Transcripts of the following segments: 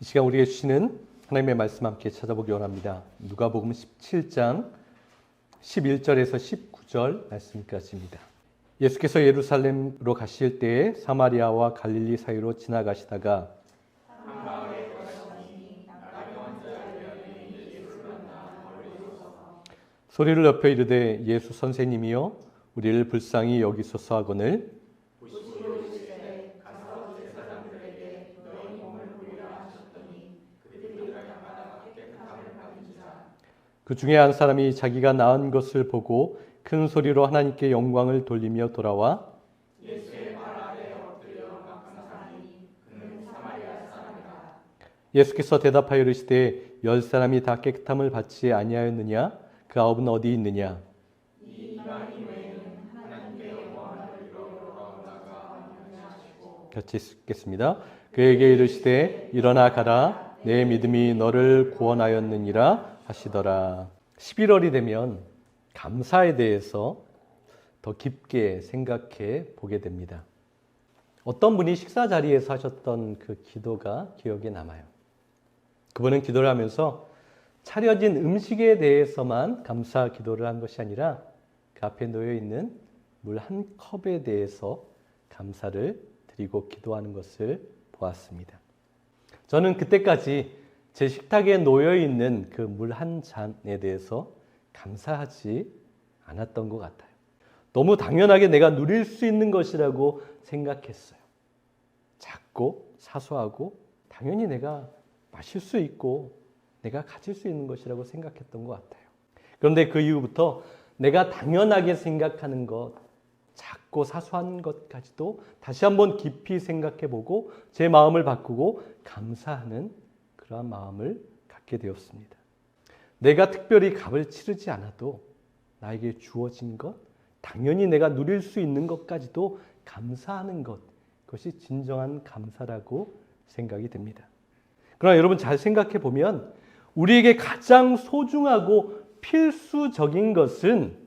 시간 우리에게 주시는 하나님의 말씀 함께 찾아보기 원합니다. 누가복음 17장 11절에서 19절 말씀까지입니다. 예수께서 예루살렘으로 가실 때에 사마리아와 갈릴리 사이로 지나가시다가 소리를 높여 이르되 예수 선생님이여 우리를 불쌍히 여기소서 하거늘 그 중에 한 사람이 자기가 낳은 것을 보고 큰 소리로 하나님께 영광을 돌리며 돌아와 예수께서 대답하여 이르시되 10사람이 다 깨끗함을 받지 아니하였느냐? 그 아홉은 어디 있느냐? 같이 읽겠습니다. 그에게 이르시되 일어나 가라 내 믿음이 너를 구원하였느니라 하시더라. 11월이 되면 감사에 대해서 더 깊게 생각해 보게 됩니다. 어떤 분이 식사 자리에서 하셨던 그 기도가 기억에 남아요. 그분은 기도를 하면서 차려진 음식에 대해서만 감사 기도를 한 것이 아니라 그 앞에 놓여 있는 물 한 컵에 대해서 감사를 드리고 기도하는 것을 보았습니다. 저는 그때까지 제 식탁에 놓여 있는 그 물 한 잔에 대해서 감사하지 않았던 것 같아요. 너무 당연하게 내가 누릴 수 있는 것이라고 생각했어요. 작고 사소하고 당연히 내가 마실 수 있고 내가 가질 수 있는 것이라고 생각했던 것 같아요. 그런데 그 이후부터 내가 당연하게 생각하는 것, 작고 사소한 것까지도 다시 한번 깊이 생각해보고 제 마음을 바꾸고 감사하는 그러한 마음을 갖게 되었습니다. 내가 특별히 값을 치르지 않아도 나에게 주어진 것, 당연히 내가 누릴 수 있는 것까지도 감사하는 것, 그것이 진정한 감사라고 생각이 됩니다. 그러나 여러분 잘 생각해 보면 우리에게 가장 소중하고 필수적인 것은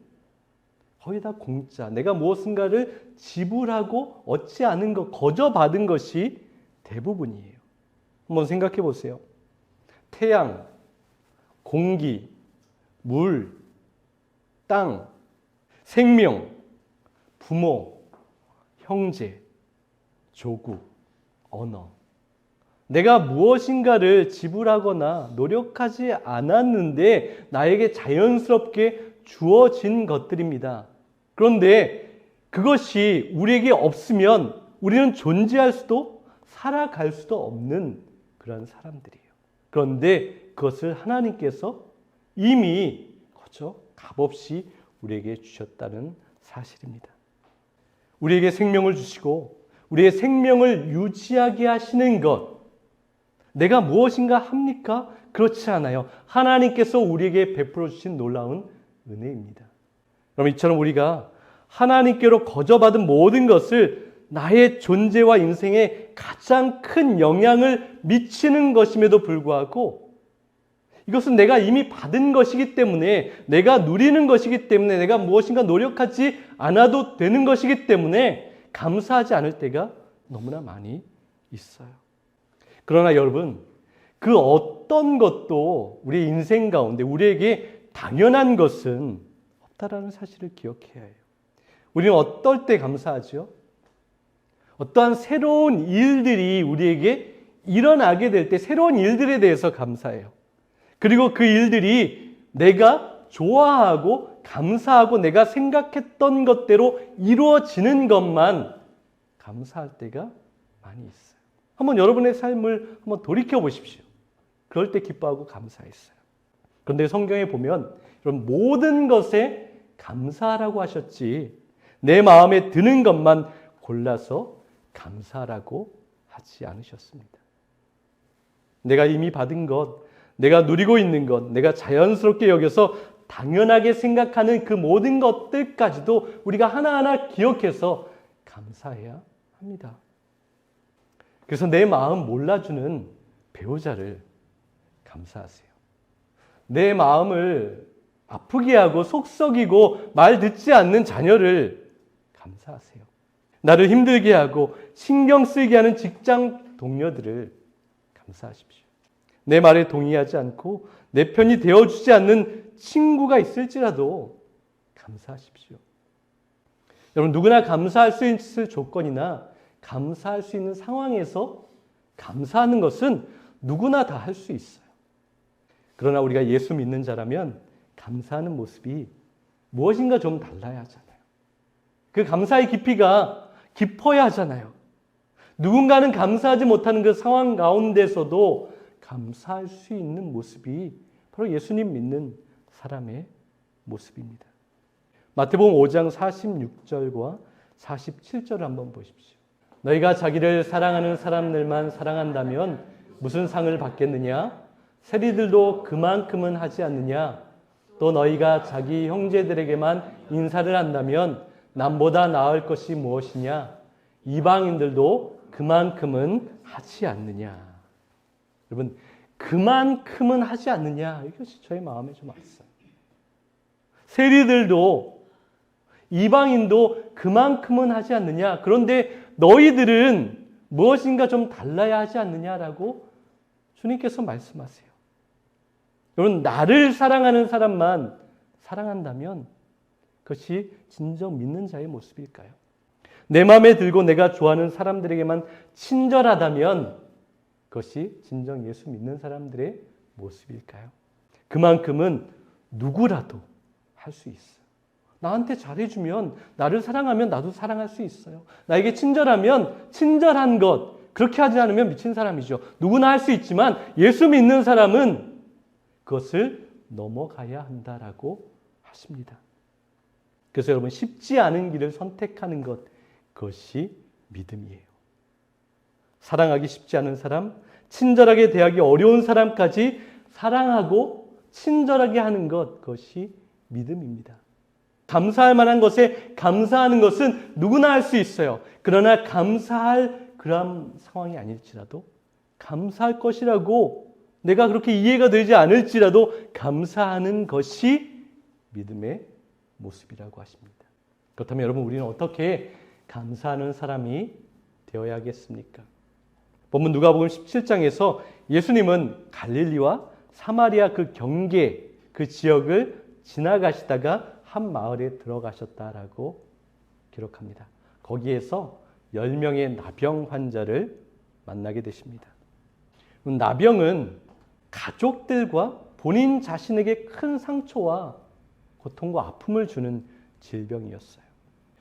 거의 다 공짜, 내가 무엇인가를 지불하고 얻지 않은 것, 거저 받은 것이 대부분이에요. 한번 생각해 보세요. 태양, 공기, 물, 땅, 생명, 부모, 형제, 조국, 언어. 내가 무엇인가를 지불하거나 노력하지 않았는데 나에게 자연스럽게 주어진 것들입니다. 그런데 그것이 우리에게 없으면 우리는 존재할 수도 살아갈 수도 없는 그런 사람들이에요. 그런데 그것을 하나님께서 이미 값없이 우리에게 주셨다는 사실입니다. 우리에게 생명을 주시고 우리의 생명을 유지하게 하시는 것, 내가 무엇인가 합니까? 그렇지 않아요. 하나님께서 우리에게 베풀어 주신 놀라운 은혜입니다. 그럼 이처럼 우리가 하나님께로 거저받은 모든 것을 나의 존재와 인생에 가장 큰 영향을 미치는 것임에도 불구하고 이것은 내가 이미 받은 것이기 때문에, 내가 누리는 것이기 때문에, 내가 무엇인가 노력하지 않아도 되는 것이기 때문에 감사하지 않을 때가 너무나 많이 있어요. 그러나 여러분, 그 어떤 것도 우리 인생 가운데 우리에게 당연한 것은 없다라는 사실을 기억해야 해요. 우리는 어떨 때 감사하죠? 어떠한 새로운 일들이 우리에게 일어나게 될 때 새로운 일들에 대해서 감사해요. 그리고 그 일들이 내가 좋아하고 감사하고 내가 생각했던 것대로 이루어지는 것만 감사할 때가 많이 있어요. 한번 여러분의 삶을 한번 돌이켜 보십시오. 그럴 때 기뻐하고 감사했어요. 그런데 성경에 보면 여러분 모든 것에 감사하라고 하셨지 내 마음에 드는 것만 골라서 감사하라고 하지 않으셨습니다. 내가 이미 받은 것, 내가 누리고 있는 것, 내가 자연스럽게 여겨서 당연하게 생각하는 그 모든 것들까지도 우리가 하나하나 기억해서 감사해야 합니다. 그래서 내 마음 몰라주는 배우자를 감사하세요. 내 마음을 아프게 하고 속썩이고 말 듣지 않는 자녀를 감사하세요. 나를 힘들게 하고 신경 쓰이게 하는 직장 동료들을 감사하십시오. 내 말에 동의하지 않고 내 편이 되어주지 않는 친구가 있을지라도 감사하십시오. 여러분, 누구나 감사할 수 있을 조건이나 감사할 수 있는 상황에서 감사하는 것은 누구나 다 할 수 있어요. 그러나 우리가 예수 믿는 자라면 감사하는 모습이 무엇인가 좀 달라야 하잖아요. 그 감사의 깊이가 깊어야 하잖아요. 누군가는 감사하지 못하는 그 상황 가운데서도 감사할 수 있는 모습이 바로 예수님 믿는 사람의 모습입니다. 마태복음 5장 46절과 47절을 한번 보십시오. 너희가 자기를 사랑하는 사람들만 사랑한다면 무슨 상을 받겠느냐? 세리들도 그만큼은 하지 않느냐? 또 너희가 자기 형제들에게만 인사를 한다면 남보다 나을 것이 무엇이냐? 이방인들도 그만큼은 하지 않느냐? 여러분, 그만큼은 하지 않느냐? 이것이 저의 마음에 좀 왔어요. 세리들도 이방인도 그만큼은 하지 않느냐? 그런데 너희들은 무엇인가 좀 달라야 하지 않느냐라고 주님께서 말씀하세요. 여러분, 나를 사랑하는 사람만 사랑한다면 그것이 진정 믿는 자의 모습일까요? 내 마음에 들고 내가 좋아하는 사람들에게만 친절하다면 그것이 진정 예수 믿는 사람들의 모습일까요? 그만큼은 누구라도 할 수 있어요. 나한테 잘해주면, 나를 사랑하면 나도 사랑할 수 있어요. 나에게 친절하면 친절한 것, 그렇게 하지 않으면 미친 사람이죠. 누구나 할 수 있지만 예수 믿는 사람은 그것을 넘어가야 한다라고 하십니다. 그래서 여러분, 쉽지 않은 길을 선택하는 것, 그것이 믿음이에요. 사랑하기 쉽지 않은 사람, 친절하게 대하기 어려운 사람까지 사랑하고 친절하게 하는 것, 그것이 믿음입니다. 감사할 만한 것에 감사하는 것은 누구나 할 수 있어요. 그러나 감사할 그런 상황이 아닐지라도, 감사할 것이라고 내가 그렇게 이해가 되지 않을지라도 감사하는 것이 믿음의 모습이라고 하십니다. 그렇다면 여러분, 우리는 어떻게 감사하는 사람이 되어야겠습니까? 본문 누가복음 17장에서 예수님은 갈릴리와 사마리아 그 경계, 그 지역을 지나가시다가 한 마을에 들어가셨다라고 기록합니다. 거기에서 10명의 나병 환자를 만나게 되십니다. 나병은 가족들과 본인 자신에게 큰 상처와 고통과 아픔을 주는 질병이었어요.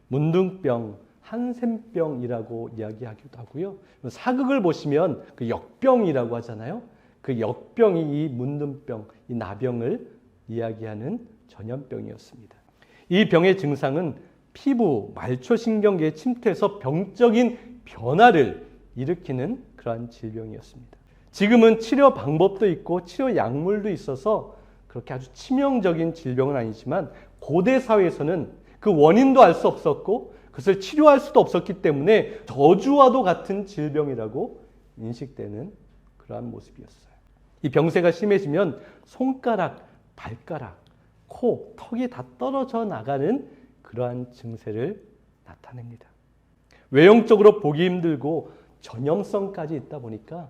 문둥병, 한센병이라고 이야기하기도 하고요. 사극을 보시면 그 역병이라고 하잖아요. 그 역병이 이 문둥병, 이 나병을 이야기하는 전염병이었습니다. 이 병의 증상은 피부, 말초신경계에 침투해서 병적인 변화를 일으키는 그러한 질병이었습니다. 지금은 치료 방법도 있고 치료 약물도 있어서 그렇게 아주 치명적인 질병은 아니지만 고대 사회에서는 그 원인도 알 수 없었고 그것을 치료할 수도 없었기 때문에 저주와도 같은 질병이라고 인식되는 그러한 모습이었어요. 이 병세가 심해지면 손가락, 발가락, 코, 턱이 다 떨어져 나가는 그러한 증세를 나타냅니다. 외형적으로 보기 힘들고 전염성까지 있다 보니까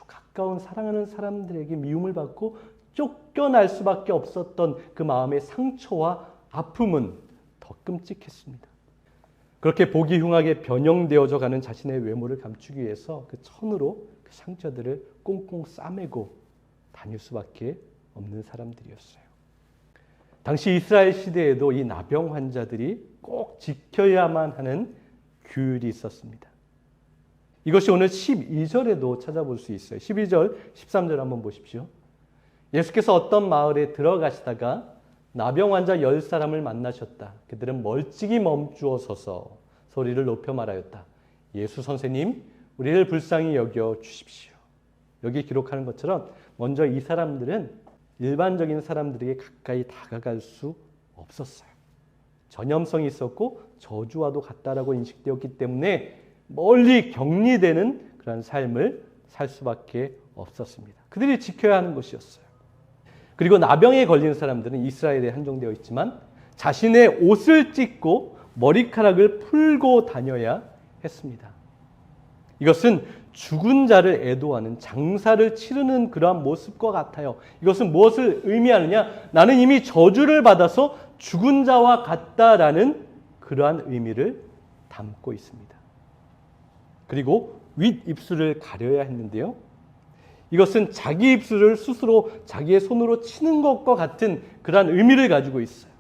가까운 사랑하는 사람들에게 미움을 받고 쫓겨날 수밖에 없었던 그 마음의 상처와 아픔은 더 끔찍했습니다. 그렇게 보기 흉하게 변형되어져 가는 자신의 외모를 감추기 위해서 그 천으로 그 상처들을 꽁꽁 싸매고 다닐 수밖에 없는 사람들이었어요. 당시 이스라엘 시대에도 이 나병 환자들이 꼭 지켜야만 하는 규율이 있었습니다. 이것이 오늘 12절에도 찾아볼 수 있어요. 12절, 13절 한번 보십시오. 예수께서 어떤 마을에 들어가시다가 나병 환자 10사람을 만나셨다. 그들은 멀찍이 멈추어 서서 소리를 높여 말하였다. 예수 선생님, 우리를 불쌍히 여겨 주십시오. 여기 기록하는 것처럼 먼저 이 사람들은 일반적인 사람들에게 가까이 다가갈 수 없었어요. 전염성이 있었고 저주와도 같다라고 인식되었기 때문에 멀리 격리되는 그런 삶을 살 수밖에 없었습니다. 그들이 지켜야 하는 것이었어요. 그리고 나병에 걸린 사람들은 이스라엘에 한정되어 있지만 자신의 옷을 찢고 머리카락을 풀고 다녀야 했습니다. 이것은 죽은 자를 애도하는 장사를 치르는 그러한 모습과 같아요. 이것은 무엇을 의미하느냐? 나는 이미 저주를 받아서 죽은 자와 같다라는 그러한 의미를 담고 있습니다. 그리고 윗입술을 가려야 했는데요. 이것은 자기 입술을 스스로 자기의 손으로 치는 것과 같은 그러한 의미를 가지고 있어요.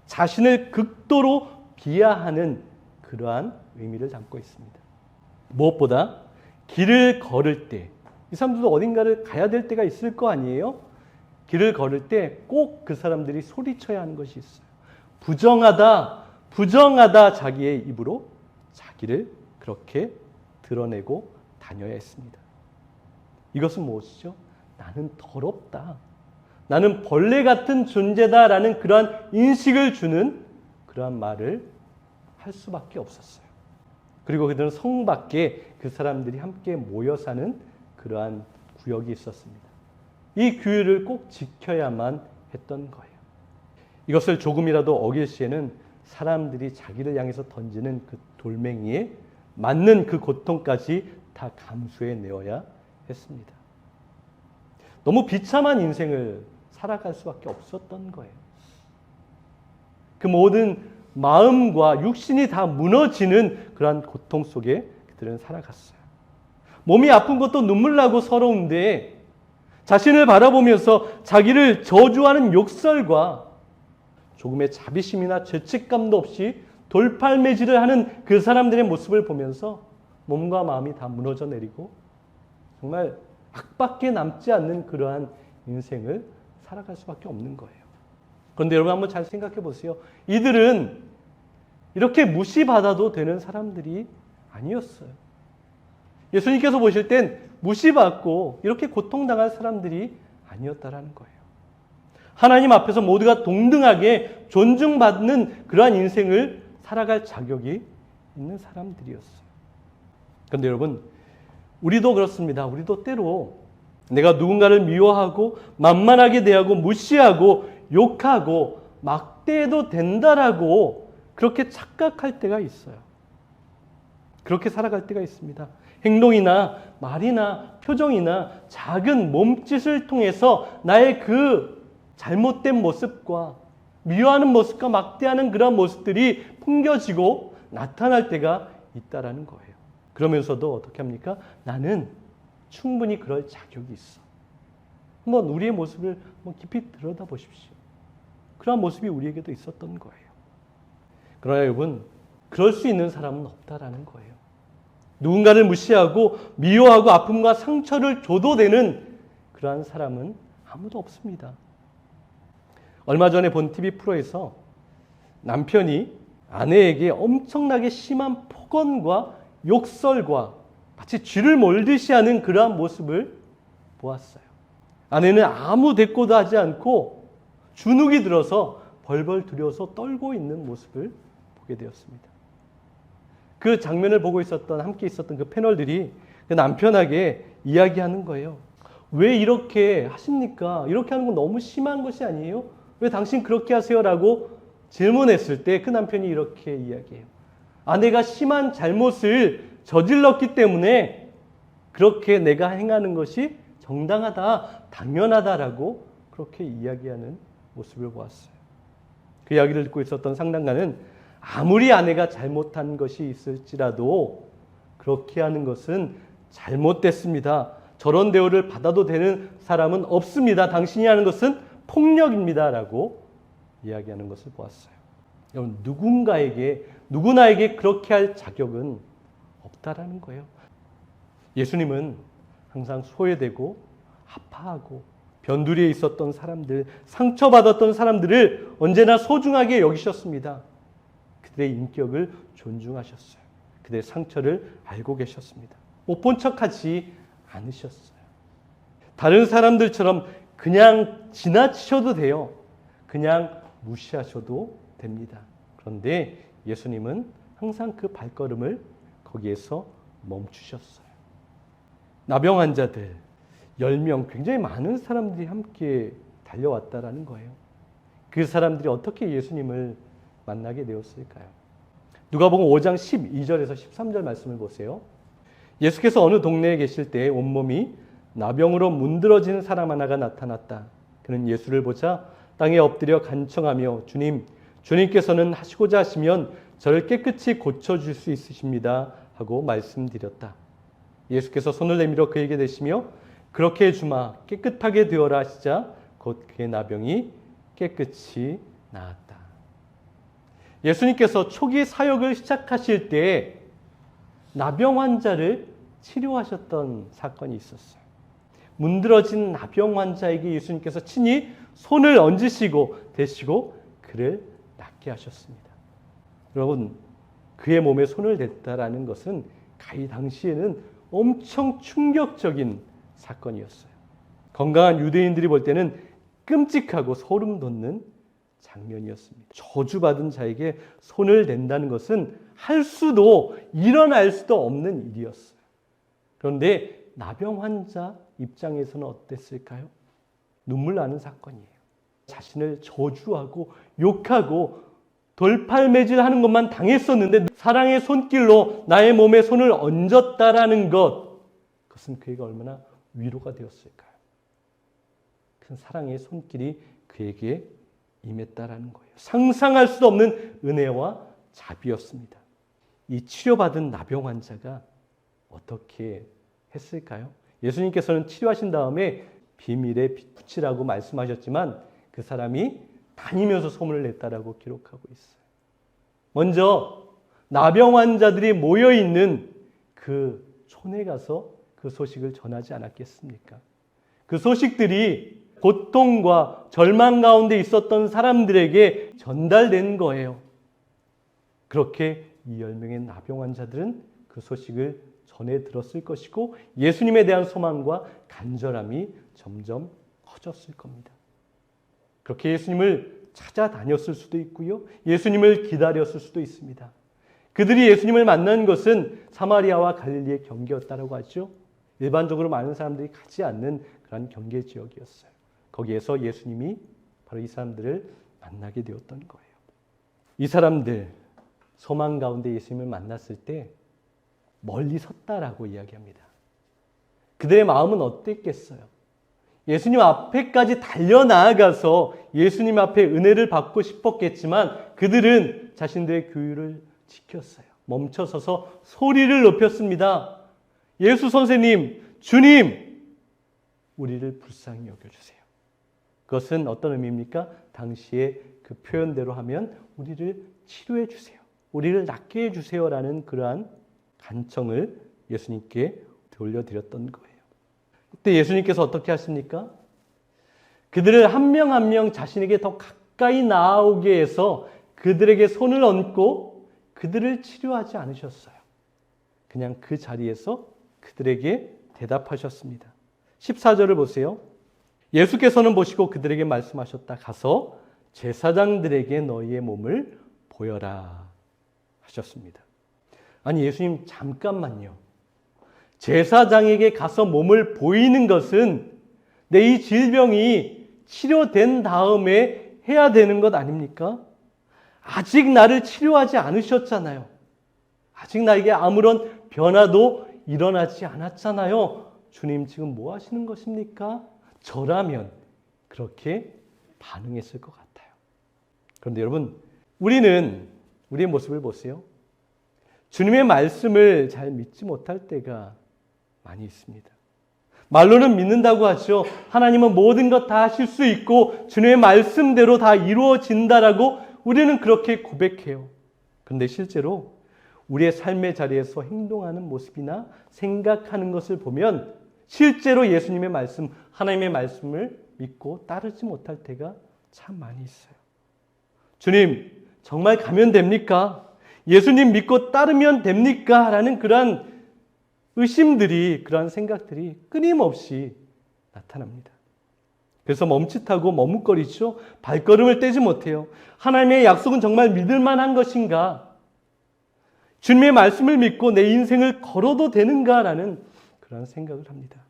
자신을 극도로 비하하는 그러한 의미를 담고 있습니다. 무엇보다 길을 걸을 때, 이 사람들도 어딘가를 가야 될 때가 있을 거 아니에요? 길을 걸을 때 꼭 그 사람들이 소리쳐야 하는 것이 있어요. 부정하다, 부정하다 자기의 입으로 자기를 그렇게 드러내고 다녀야 했습니다. 이것은 무엇이죠? 나는 더럽다. 나는 벌레 같은 존재다라는 그러한 인식을 주는 그러한 말을 할 수밖에 없었어요. 그리고 그들은 성 밖에 그 사람들이 함께 모여 사는 그러한 구역이 있었습니다. 이 규율을 꼭 지켜야만 했던 거예요. 이것을 조금이라도 어길 시에는 사람들이 자기를 향해서 던지는 그 돌멩이에 맞는 그 고통까지 다 감수해 내어야 했습니다. 너무 비참한 인생을 살아갈 수밖에 없었던 거예요. 그 모든 마음과 육신이 다 무너지는 그러한 고통 속에 그들은 살아갔어요. 몸이 아픈 것도 눈물 나고 서러운데 자신을 바라보면서 자기를 저주하는 욕설과 조금의 자비심이나 죄책감도 없이 돌팔매질을 하는 그 사람들의 모습을 보면서 몸과 마음이 다 무너져 내리고 정말 악밖에 남지 않는 그러한 인생을 살아갈 수밖에 없는 거예요. 그런데 여러분 한번 잘 생각해 보세요. 이들은 이렇게 무시받아도 되는 사람들이 아니었어요. 예수님께서 보실 땐 무시받고 이렇게 고통당할 사람들이 아니었다라는 거예요. 하나님 앞에서 모두가 동등하게 존중받는 그러한 인생을 살아갈 자격이 있는 사람들이었어요. 그런데 여러분, 우리도 그렇습니다. 우리도 때로 내가 누군가를 미워하고 만만하게 대하고 무시하고 욕하고 막대해도 된다라고 그렇게 착각할 때가 있어요. 그렇게 살아갈 때가 있습니다. 행동이나 말이나 표정이나 작은 몸짓을 통해서 나의 그 잘못된 모습과 미워하는 모습과 막대하는 그런 모습들이 풍겨지고 나타날 때가 있다라는 거예요. 그러면서도 어떻게 합니까? 나는 충분히 그럴 자격이 있어. 한번 우리의 모습을 깊이 들여다보십시오. 그런 모습이 우리에게도 있었던 거예요. 그러나 여러분, 그럴 수 있는 사람은 없다라는 거예요. 누군가를 무시하고 미워하고 아픔과 상처를 줘도 되는 그러한 사람은 아무도 없습니다. 얼마 전에 본 TV 프로에서 남편이 아내에게 엄청나게 심한 폭언과 욕설과 마치 쥐를 몰듯이 하는 그러한 모습을 보았어요. 아내는 아무 대꾸도 하지 않고 주눅이 들어서 벌벌 두려워서 떨고 있는 모습을 보게 되었습니다. 그 장면을 보고 함께 있었던 그 패널들이 그 남편에게 이야기하는 거예요. 왜 이렇게 하십니까? 이렇게 하는 건 너무 심한 것이 아니에요? 왜 당신 그렇게 하세요? 라고 질문했을 때 그 남편이 이렇게 이야기해요. 아내가 심한 잘못을 저질렀기 때문에 그렇게 내가 행하는 것이 정당하다, 당연하다라고 그렇게 이야기하는 모습을 보았어요. 그 이야기를 듣고 있었던 상담가는 아무리 아내가 잘못한 것이 있을지라도 그렇게 하는 것은 잘못됐습니다. 저런 대우를 받아도 되는 사람은 없습니다. 당신이 하는 것은 폭력입니다. 라고 이야기하는 것을 보았어요. 여러분, 누구나에게 그렇게 할 자격은 없다라는 거예요. 예수님은 항상 소외되고 아파하고 변두리에 있었던 사람들, 상처받았던 사람들을 언제나 소중하게 여기셨습니다. 그들의 인격을 존중하셨어요. 그들의 상처를 알고 계셨습니다. 못 본 척하지 않으셨어요. 다른 사람들처럼 그냥 지나치셔도 돼요. 그냥 무시하셔도 됩니다. 그런데 예수님은 항상 그 발걸음을 거기에서 멈추셨어요. 나병 환자들 10명, 굉장히 많은 사람들이 함께 달려왔다라는 거예요. 그 사람들이 어떻게 예수님을 만나게 되었을까요? 누가복음 5장 12절에서 13절 말씀을 보세요. 예수께서 어느 동네에 계실 때 온몸이 나병으로 문드러지는 사람 하나가 나타났다. 그는 예수를 보자 땅에 엎드려 간청하며 주님께서는 하시고자 하시면 저를 깨끗이 고쳐줄 수 있으십니다 하고 말씀드렸다. 예수께서 손을 내밀어 그에게 대시며 그렇게 해주마 깨끗하게 되어라 하시자 곧 그의 나병이 깨끗이 나았다. 예수님께서 초기 사역을 시작하실 때 나병 환자를 치료하셨던 사건이 있었어요. 문드러진 나병 환자에게 예수님께서 친히 손을 얹으시고 대시고 그를 낫게 하셨습니다. 여러분, 그의 몸에 손을 댔다라는 것은 가히 당시에는 엄청 충격적인 사건이었어요. 건강한 유대인들이 볼 때는 끔찍하고 소름 돋는 장면이었습니다. 저주받은 자에게 손을 댄다는 것은 할 수도 일어날 수도 없는 일이었어요. 그런데 나병 환자 입장에서는 어땠을까요? 눈물 나는 사건이에요. 자신을 저주하고 욕하고 돌팔매질하는 것만 당했었는데 사랑의 손길로 나의 몸에 손을 얹었다라는 것, 그것은 그에게 얼마나 위로가 되었을까요? 큰 사랑의 손길이 그에게 임했다라는 거예요. 상상할 수도 없는 은혜와 자비였습니다. 이 치료받은 나병 환자가 어떻게 했을까요? 예수님께서는 치료하신 다음에 비밀에 붙이라고 말씀하셨지만 그 사람이 다니면서 소문을 냈다라고 기록하고 있어요. 먼저 나병 환자들이 모여있는 그 촌에 가서 그 소식을 전하지 않았겠습니까? 그 소식들이 고통과 절망 가운데 있었던 사람들에게 전달된 거예요. 그렇게 이 10명의 나병 환자들은 그 소식을 전해 들었을 것이고 예수님에 대한 소망과 간절함이 점점 커졌을 겁니다. 그렇게 예수님을 찾아다녔을 수도 있고요. 예수님을 기다렸을 수도 있습니다. 그들이 예수님을 만난 것은 사마리아와 갈릴리의 경계였다고 하죠. 일반적으로 많은 사람들이 가지 않는 그런 경계 지역이었어요. 거기에서 예수님이 바로 이 사람들을 만나게 되었던 거예요. 이 사람들 소망 가운데 예수님을 만났을 때 멀리 섰다라고 이야기합니다. 그들의 마음은 어땠겠어요? 예수님 앞에까지 달려나아가서 예수님 앞에 은혜를 받고 싶었겠지만 그들은 자신들의 규율을 지켰어요. 멈춰서서 소리를 높였습니다. 예수 선생님, 주님, 우리를 불쌍히 여겨주세요. 그것은 어떤 의미입니까? 당시에 그 표현대로 하면 우리를 치료해 주세요. 우리를 낫게 해주세요라는 그러한 간청을 예수님께 돌려드렸던 거예요. 그때 예수님께서 어떻게 하십니까? 그들을 한 명 한 명 자신에게 더 가까이 나아오게 해서 그들에게 손을 얹고 그들을 치료하지 않으셨어요. 그냥 그 자리에서 그들에게 대답하셨습니다. 14절을 보세요. 예수께서는 보시고 그들에게 말씀하셨다. 가서 제사장들에게 너희의 몸을 보여라 하셨습니다. 아니 예수님 잠깐만요. 제사장에게 가서 몸을 보이는 것은 내 이 질병이 치료된 다음에 해야 되는 것 아닙니까? 아직 나를 치료하지 않으셨잖아요. 아직 나에게 아무런 변화도 일어나지 않았잖아요. 주님 지금 뭐 하시는 것입니까? 저라면 그렇게 반응했을 것 같아요. 그런데 여러분, 우리는 우리의 모습을 보세요. 주님의 말씀을 잘 믿지 못할 때가 많이 있습니다. 말로는 믿는다고 하죠. 하나님은 모든 것 다 하실 수 있고 주님의 말씀대로 다 이루어진다라고 우리는 그렇게 고백해요. 그런데 실제로 우리의 삶의 자리에서 행동하는 모습이나 생각하는 것을 보면 실제로 예수님의 말씀, 하나님의 말씀을 믿고 따르지 못할 때가 참 많이 있어요. 주님, 정말 가면 됩니까? 예수님 믿고 따르면 됩니까? 라는 그러한 의심들이, 그러한 생각들이 끊임없이 나타납니다. 그래서 멈칫하고 머뭇거리죠. 발걸음을 떼지 못해요. 하나님의 약속은 정말 믿을 만한 것인가? 주님의 말씀을 믿고 내 인생을 걸어도 되는가라는 그런 생각을 합니다.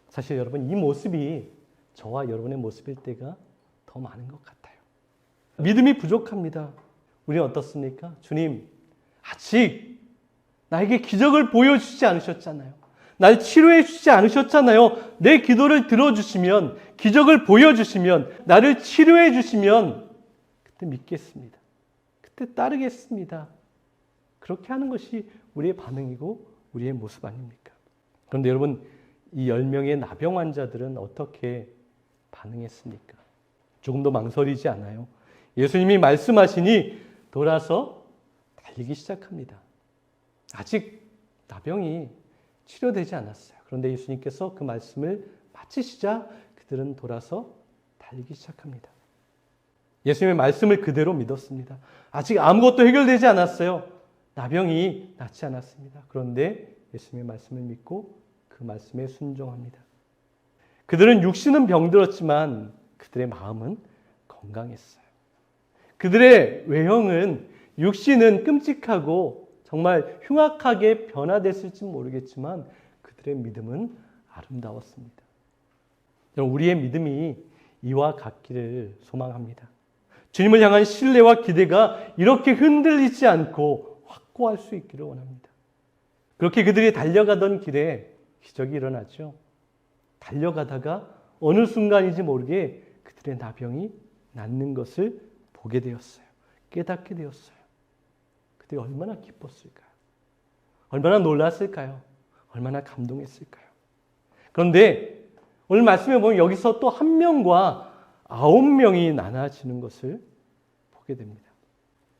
사실 여러분, 이 모습이 저와 여러분의 모습일 때가 더 많은 것 같아요. 믿음이 부족합니다. 우리는 어떻습니까? 주님, 아직 나에게 기적을 보여주지 않으셨잖아요. 날 치료해 주지 않으셨잖아요. 내 기도를 들어주시면, 기적을 보여주시면, 나를 치료해 주시면 그때 믿겠습니다. 그때 따르겠습니다. 그렇게 하는 것이 우리의 반응이고 우리의 모습 아닙니까? 그런데 여러분, 이 10명의 나병 환자들은 어떻게 반응했습니까? 조금 더 망설이지 않아요. 예수님이 말씀하시니 돌아서 달리기 시작합니다. 아직 나병이 치료되지 않았어요. 그런데 예수님께서 그 말씀을 마치시자 그들은 돌아서 달리기 시작합니다. 예수님의 말씀을 그대로 믿었습니다. 아직 아무것도 해결되지 않았어요. 나병이 낫지 않았습니다. 그런데 예수님의 말씀을 믿고 그 말씀에 순종합니다. 그들은 육신은 병들었지만 그들의 마음은 건강했어요. 그들의 외형은, 육신은 끔찍하고 정말 흉악하게 변화됐을지 모르겠지만 그들의 믿음은 아름다웠습니다. 여러분, 우리의 믿음이 이와 같기를 소망합니다. 주님을 향한 신뢰와 기대가 이렇게 흔들리지 않고 확고할 수 있기를 원합니다. 그렇게 그들이 달려가던 길에 기적이 일어나죠. 달려가다가 어느 순간인지 모르게 그들의 나병이 낫는 것을 보게 되었어요. 깨닫게 되었어요. 그들이 얼마나 기뻤을까요? 얼마나 놀랐을까요? 얼마나 감동했을까요? 그런데 오늘 말씀에 보면 여기서 또 1명과 9명이 나눠지는 것을 보게 됩니다.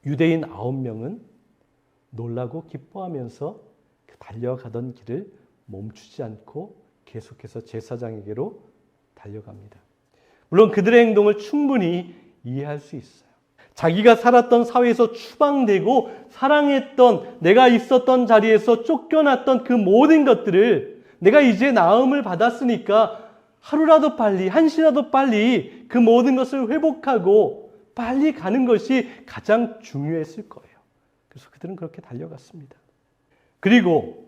유대인 9명은 놀라고 기뻐하면서 달려가던 길을 멈추지 않고 계속해서 제사장에게로 달려갑니다. 물론 그들의 행동을 충분히 이해할 수 있어요. 자기가 살았던 사회에서 추방되고 사랑했던, 내가 있었던 자리에서 쫓겨났던 그 모든 것들을 내가 이제 나음을 받았으니까 하루라도 빨리, 한시라도 빨리 그 모든 것을 회복하고 빨리 가는 것이 가장 중요했을 거예요. 그래서 그들은 그렇게 달려갔습니다. 그리고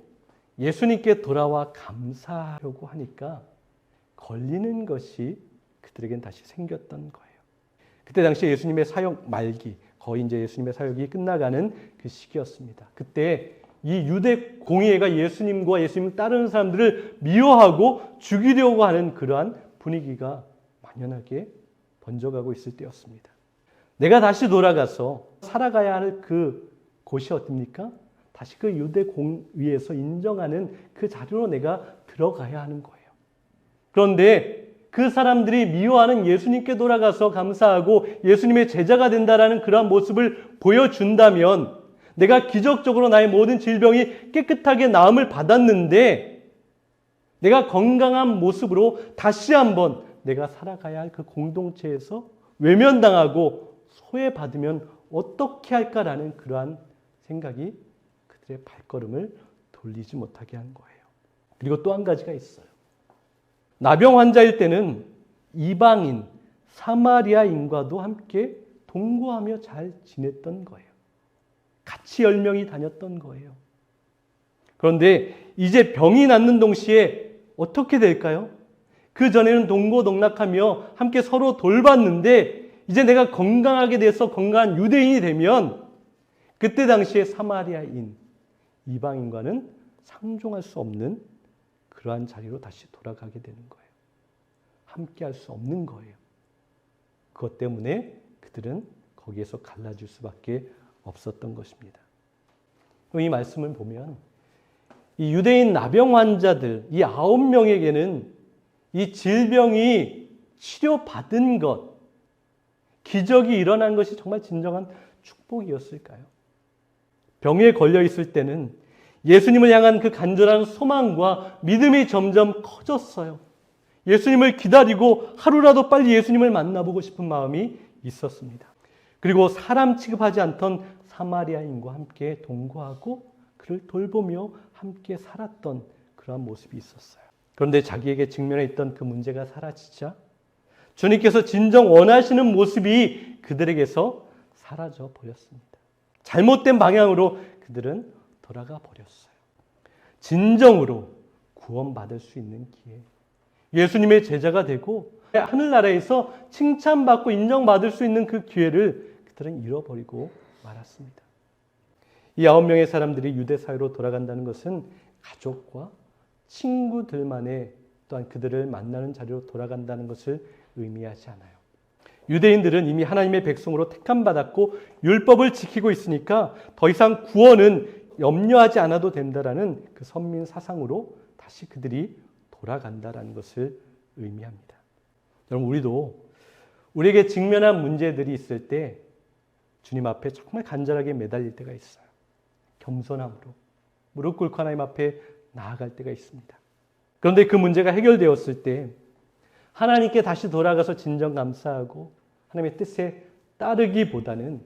예수님께 돌아와 감사하려고 하니까 걸리는 것이 그들에겐 다시 생겼던 거예요. 그때 당시 예수님의 사역 말기, 거의 이제 예수님의 사역이 끝나가는 그 시기였습니다. 그때 이 유대 공의회가 예수님과 예수님을 따르는 사람들을 미워하고 죽이려고 하는 그러한 분위기가 만연하게 번져가고 있을 때였습니다. 내가 다시 돌아가서 살아가야 할 그 곳이 어딥니까? 다시 그 유대 공의회에서 인정하는 그 자리로 내가 들어가야 하는 거예요. 그런데 그 사람들이 미워하는 예수님께 돌아가서 감사하고 예수님의 제자가 된다라는 그러한 모습을 보여준다면 내가 기적적으로 나의 모든 질병이 깨끗하게 나음을 받았는데 내가 건강한 모습으로 다시 한번 내가 살아가야 할 그 공동체에서 외면당하고 소외받으면 어떻게 할까라는 그러한 생각이 그들의 발걸음을 돌리지 못하게 한 거예요. 그리고 또 한 가지가 있어요. 나병 환자일 때는 이방인, 사마리아인과도 함께 동거하며 잘 지냈던 거예요. 같이 10명이 다녔던 거예요. 그런데 이제 병이 낫는 동시에 어떻게 될까요? 그 전에는 동고동락하며 함께 서로 돌봤는데 이제 내가 건강하게 돼서 건강한 유대인이 되면 그때 당시에 사마리아인, 이방인과는 상종할 수 없는 그러한 자리로 다시 돌아가게 되는 거예요. 함께 할 수 없는 거예요. 그것 때문에 그들은 거기에서 갈라질 수밖에 없었던 것입니다. 이 말씀을 보면 이 유대인 나병 환자들, 이 9명에게는 이 질병이 치료받은 것, 기적이 일어난 것이 정말 진정한 축복이었을까요? 병에 걸려 있을 때는 예수님을 향한 그 간절한 소망과 믿음이 점점 커졌어요. 예수님을 기다리고 하루라도 빨리 예수님을 만나보고 싶은 마음이 있었습니다. 그리고 사람 취급하지 않던 사마리아인과 함께 동거하고 그를 돌보며 함께 살았던 그러한 모습이 있었어요. 그런데 자기에게 직면해 있던 그 문제가 사라지자 주님께서 진정 원하시는 모습이 그들에게서 사라져 버렸습니다. 잘못된 방향으로 그들은 돌아가 버렸어요. 진정으로 구원받을 수 있는 기회, 예수님의 제자가 되고 하늘나라에서 칭찬받고 인정받을 수 있는 그 기회를 그들은 잃어버리고 말았습니다. 이 9명의 사람들이 유대 사회로 돌아간다는 것은 가족과 친구들만의 또한 그들을 만나는 자리로 돌아간다는 것을 의미하지 않아요. 유대인들은 이미 하나님의 백성으로 택함받았고 율법을 지키고 있으니까 더 이상 구원은 염려하지 않아도 된다라는 그 선민 사상으로 다시 그들이 돌아간다라는 것을 의미합니다. 여러분, 우리도 우리에게 직면한 문제들이 있을 때 주님 앞에 정말 간절하게 매달릴 때가 있어요. 겸손함으로 무릎 꿇고 하나님 앞에 나아갈 때가 있습니다. 그런데 그 문제가 해결되었을 때 하나님께 다시 돌아가서 진정 감사하고 하나님의 뜻에 따르기보다는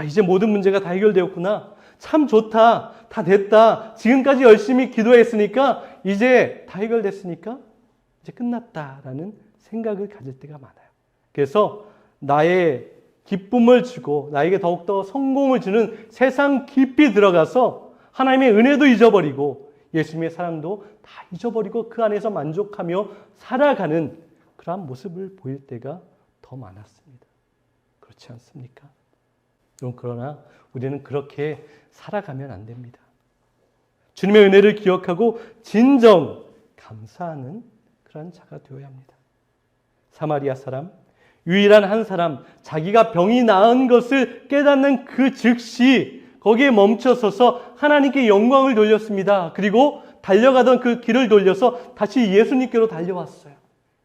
이제 모든 문제가 다 해결되었구나. 참 좋다. 다 됐다. 지금까지 열심히 기도했으니까 이제 다 해결됐으니까 이제 끝났다라는 생각을 가질 때가 많아요. 그래서 나의 기쁨을 주고 나에게 더욱더 성공을 주는 세상 깊이 들어가서 하나님의 은혜도 잊어버리고 예수님의 사랑도 다 잊어버리고 그 안에서 만족하며 살아가는 그러한 모습을 보일 때가 더 많았습니다. 그렇지 않습니까? 그러나 우리는 그렇게 살아가면 안 됩니다. 주님의 은혜를 기억하고 진정 감사하는 그런 자가 되어야 합니다. 사마리아 사람, 유일한 한 사람, 자기가 병이 나은 것을 깨닫는 그 즉시 거기에 멈춰서서 하나님께 영광을 돌렸습니다. 그리고 달려가던 그 길을 돌려서 다시 예수님께로 달려왔어요.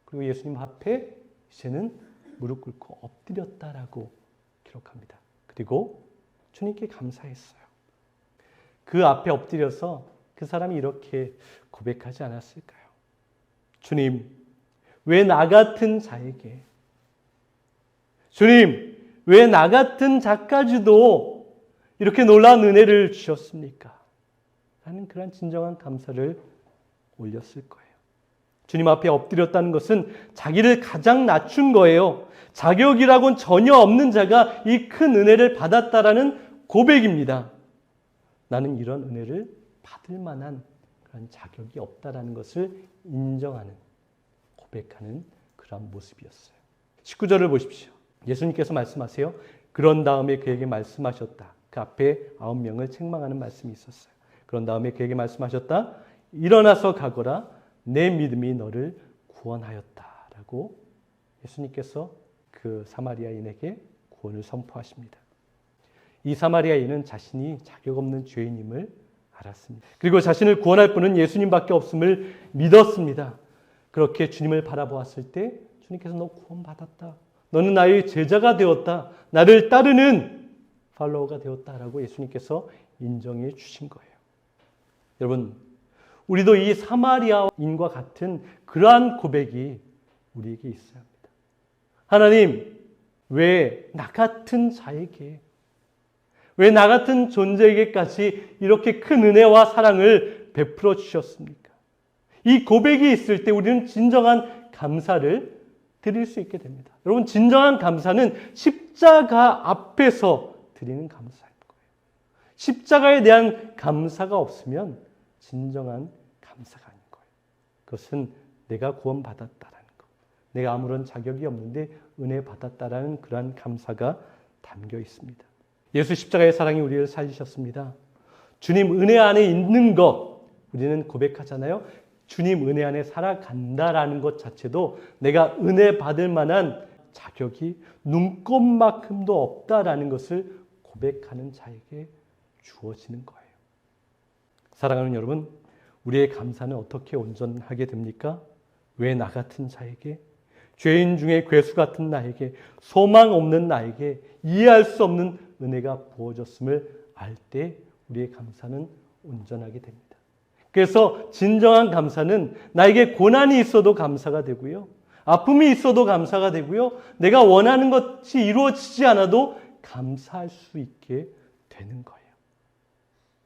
그리고 예수님 앞에 이제는 무릎 꿇고 엎드렸다라고 기록합니다. 그리고 주님께 감사했어요. 그 앞에 엎드려서 그 사람이 이렇게 고백하지 않았을까요? 주님, 왜 나 같은 자에게, 주님, 왜 나 같은 자까지도 이렇게 놀라운 은혜를 주셨습니까? 라는 그런 진정한 감사를 올렸을 거예요. 주님 앞에 엎드렸다는 것은 자기를 가장 낮춘 거예요. 자격이라고는 전혀 없는 자가 이 큰 은혜를 받았다라는 고백입니다. 나는 이런 은혜를 받을 만한 그런 자격이 없다라는 것을 인정하는, 고백하는 그런 모습이었어요. 19절을 보십시오. 예수님께서 말씀하세요. 그런 다음에 그에게 말씀하셨다. 그 앞에 9명을 책망하는 말씀이 있었어요. 그런 다음에 그에게 말씀하셨다. 일어나서 가거라. 내 믿음이 너를 구원하였다라고 예수님께서 그 사마리아인에게 구원을 선포하십니다. 이 사마리아인은 자신이 자격 없는 죄인임을 알았습니다. 그리고 자신을 구원할 분은 예수님밖에 없음을 믿었습니다. 그렇게 주님을 바라보았을 때 주님께서 너 구원받았다. 너는 나의 제자가 되었다. 나를 따르는 팔로워가 되었다라고 예수님께서 인정해 주신 거예요. 여러분, 우리도 이 사마리아인과 같은 그러한 고백이 우리에게 있어야 합니다. 하나님, 왜 나 같은 자에게, 왜 나 같은 존재에게까지 이렇게 큰 은혜와 사랑을 베풀어 주셨습니까? 이 고백이 있을 때 우리는 진정한 감사를 드릴 수 있게 됩니다. 여러분, 진정한 감사는 십자가 앞에서 드리는 감사인 거예요. 십자가에 대한 감사가 없으면 진정한 감사가 아닌 거예요. 그것은 내가 구원받았다라는 것, 내가 아무런 자격이 없는데 은혜 받았다라는 그러한 감사가 담겨 있습니다. 예수 십자가의 사랑이 우리를 살리셨습니다. 주님 은혜 안에 있는 것 우리는 고백하잖아요. 주님 은혜 안에 살아간다라는 것 자체도 내가 은혜 받을 만한 자격이 눈꼽만큼도 없다라는 것을 고백하는 자에게 주어지는 거예요. 사랑하는 여러분, 우리의 감사는 어떻게 온전하게 됩니까? 왜 나 같은 자에게, 죄인 중에 괴수 같은 나에게, 소망 없는 나에게 이해할 수 없는 은혜가 부어졌음을 알 때 우리의 감사는 온전하게 됩니다. 그래서 진정한 감사는 나에게 고난이 있어도 감사가 되고요. 아픔이 있어도 감사가 되고요. 내가 원하는 것이 이루어지지 않아도 감사할 수 있게 되는 거예요.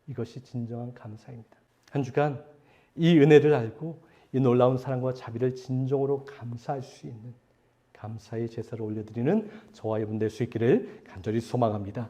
이것이 진정한 감사입니다. 한 주간 이 은혜를 알고 이 놀라운 사랑과 자비를 진정으로 감사할 수 있는 감사의 제사를 올려드리는 저와 여러분 될 수 있기를 간절히 소망합니다.